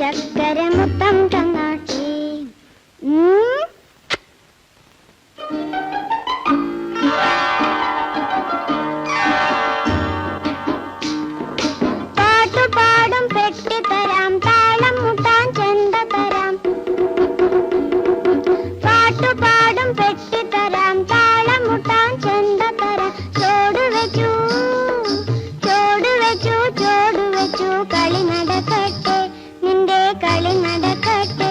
ചക്കര മുത്തം തന്നാട്ടെ. പാട്ടുപാടും പെട്ടി തരാം, താളം മുട്ടാൻ ചെണ്ട തരാം. പാട്ടുപാടും പെട്ടി തരാം, താളം മുട്ടാൻ ചെണ്ട തരാം. ചോട് വെച്ചു കളി നടക്കട്ടെ, നിന്റെ കളി നടക്കട്ടെ.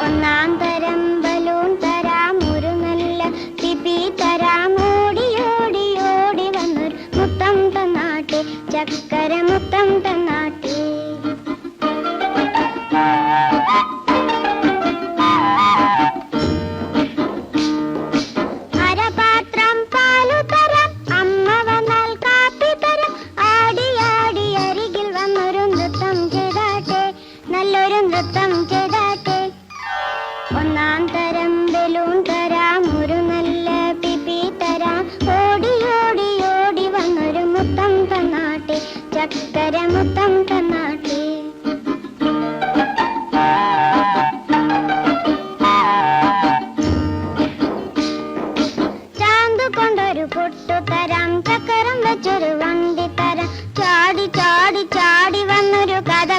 ഒന്നാം തരം ബലൂൺ തരാം, ഒരു നല്ല പിപി തരാം. ഓടി ഓടി ഓടി വന്നൊരു മുത്തം തന്നാട്ടെ, ചക്കര മുത്തം തന്നാട്ടെ. അരപാത്രം പാലു തരാം, അമ്മ വന്നാൽ കാപ്പി തരാം. ആടി ആടി അരികിൽ വന്നൊരു നൃത്തം ചെയ്താട്ടെ, നല്ലൊരു നൃത്തം ചെയ്താട്ടെ. ഒന്നാം തരം ബലൂൺ തരാം, ഒരു നല്ല പിപി തരാം. ഓടി ഓടി ഓടി വന്നൊരു മുത്തം തന്നാട്ടെ, ചക്കര മുത്തം തന്നാട്ടെ. ചാന്തു കൊണ്ടൊരു പൊട്ടു തരാം, ചക്കരം വെച്ചൊരു വണ്ടി തരാം. ചാടി ചാടി ചാടി വന്നൊരു കഥ